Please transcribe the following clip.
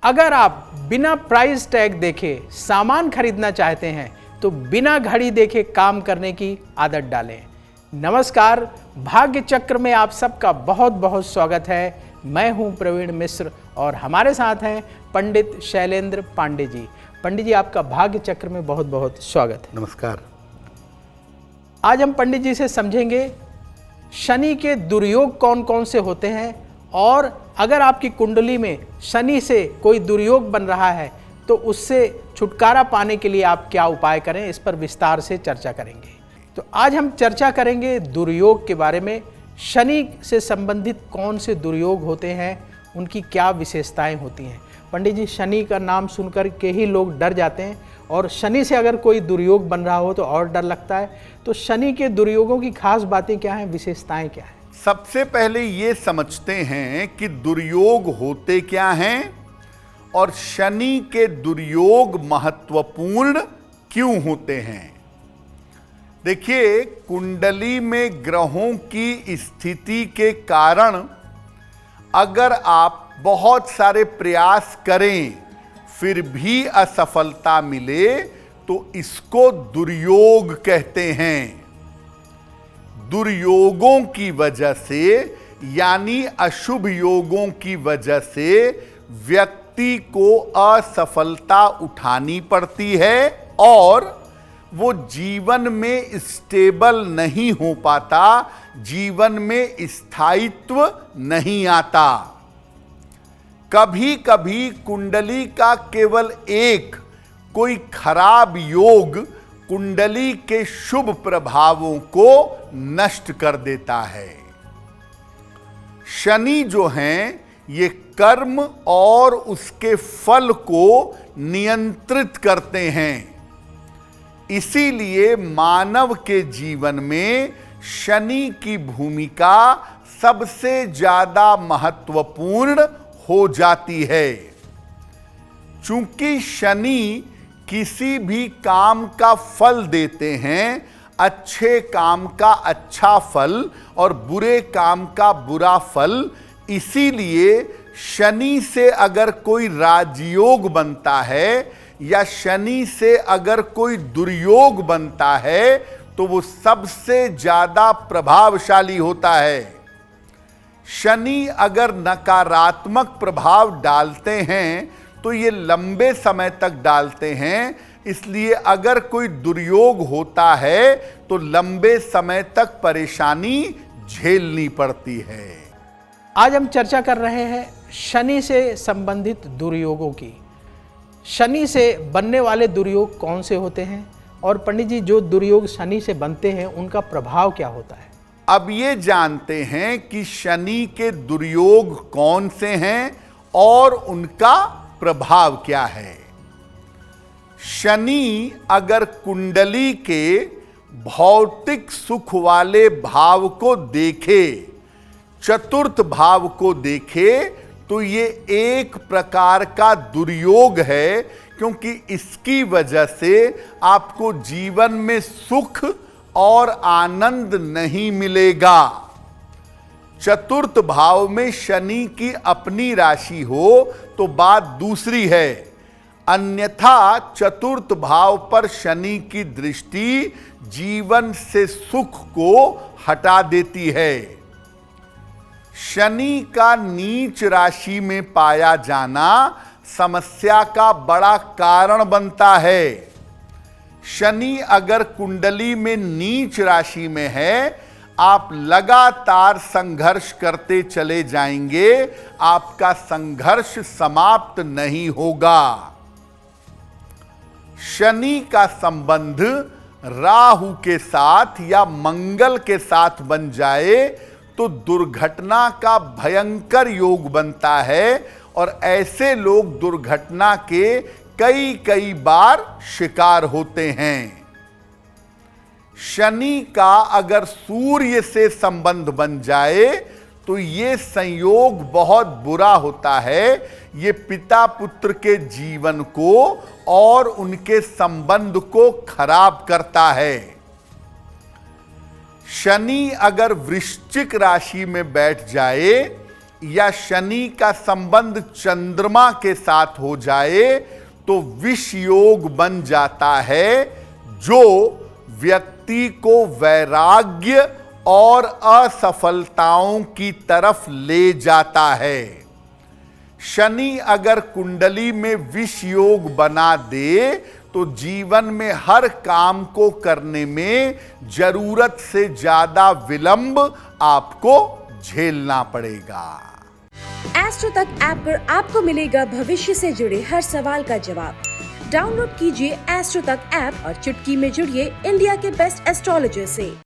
अगर आप बिना प्राइस टैग देखे सामान खरीदना चाहते हैं तो बिना घड़ी देखे काम करने की आदत डालें। नमस्कार, भाग्य चक्र में आप सबका बहुत बहुत स्वागत है। मैं हूं प्रवीण मिश्र और हमारे साथ हैं पंडित शैलेंद्र पांडे जी। पंडित जी, आपका भाग्य चक्र में बहुत बहुत स्वागत है। नमस्कार। आज हम पंडित जी से समझेंगे शनि के दुर्योग कौन कौन से होते हैं, और अगर आपकी कुंडली में शनि से कोई दुर्योग बन रहा है तो उससे छुटकारा पाने के लिए आप क्या उपाय करें, इस पर विस्तार से चर्चा करेंगे। तो आज हम चर्चा करेंगे दुर्योग के बारे में। शनि से संबंधित कौन से दुर्योग होते हैं, उनकी क्या विशेषताएं होती हैं। पंडित जी, शनि का नाम सुनकर के ही लोग डर जाते हैं, और शनि से अगर कोई दुर्योग बन रहा हो तो और डर लगता है। तो शनि के दुर्योगों की खास बातें क्या हैं, विशेषताएं क्या हैं? सबसे पहले ये समझते हैं कि दुर्योग होते क्या हैं और शनि के दुर्योग महत्वपूर्ण क्यों होते हैं। देखिए, कुंडली में ग्रहों की स्थिति के कारण अगर आप बहुत सारे प्रयास करें फिर भी असफलता मिले तो इसको दुर्योग कहते हैं। दुर्योगों की वजह से यानी अशुभ योगों की वजह से व्यक्ति को असफलता उठानी पड़ती है और वो जीवन में स्टेबल नहीं हो पाता, जीवन में स्थायित्व नहीं आता। कभी कभी कुंडली का केवल एक कोई खराब योग कुंडली के शुभ प्रभावों को नष्ट कर देता है। शनि जो हैं ये कर्म और उसके फल को नियंत्रित करते हैं। इसीलिए मानव के जीवन में शनि की भूमिका सबसे ज्यादा महत्वपूर्ण हो जाती है। चूंकि शनि किसी भी काम का फल देते हैं, अच्छे काम का अच्छा फल और बुरे काम का बुरा फल, इसीलिए शनि से अगर कोई राजयोग बनता है या शनि से अगर कोई दुर्योग बनता है तो वो सबसे ज्यादा प्रभावशाली होता है। शनि अगर नकारात्मक प्रभाव डालते हैं तो ये लंबे समय तक डालते हैं, इसलिए अगर कोई दुर्योग होता है तो लंबे समय तक परेशानी झेलनी पड़ती है। आज हम चर्चा कर रहे हैं शनि से संबंधित दुर्योगों की। शनि से बनने वाले दुर्योग कौन से होते हैं, और पंडित जी जो दुर्योग शनि से बनते हैं उनका प्रभाव क्या होता है? अब ये जानते हैं कि शनि के दुर्योग कौन से हैं और उनका प्रभाव क्या है। शनि अगर कुंडली के भौतिक सुख वाले भाव को देखे, चतुर्थ भाव को देखे, तो ये एक प्रकार का दुर्योग है, क्योंकि इसकी वजह से आपको जीवन में सुख और आनंद नहीं मिलेगा। चतुर्थ भाव में शनि की अपनी राशि हो तो बात दूसरी है, अन्यथा चतुर्थ भाव पर शनि की दृष्टि जीवन से सुख को हटा देती है। शनि का नीच राशि में पाया जाना समस्या का बड़ा कारण बनता है। शनि अगर कुंडली में नीच राशि में है, आप लगातार संघर्ष करते चले जाएंगे, आपका संघर्ष समाप्त नहीं होगा। शनि का संबंध राहु के साथ या मंगल के साथ बन जाए तो दुर्घटना का भयंकर योग बनता है, और ऐसे लोग दुर्घटना के कई कई बार शिकार होते हैं। शनि का अगर सूर्य से संबंध बन जाए तो ये संयोग बहुत बुरा होता है। ये पिता पुत्र के जीवन को और उनके संबंध को खराब करता है। शनि अगर वृश्चिक राशि में बैठ जाए या शनि का संबंध चंद्रमा के साथ हो जाए तो विष योग बन जाता है, जो व्यक्ति को वैराग्य और असफलताओं की तरफ ले जाता है। शनि अगर कुंडली में विष योग बना दे तो जीवन में हर काम को करने में जरूरत से ज्यादा विलंब आपको झेलना पड़ेगा। एस्ट्रो तक ऐप पर आपको मिलेगा भविष्य से जुड़े हर सवाल का जवाब। डाउनलोड कीजिए एस्ट्रो तक ऐप और चुटकी में जुड़िए इंडिया के बेस्ट एस्ट्रोलॉजर से।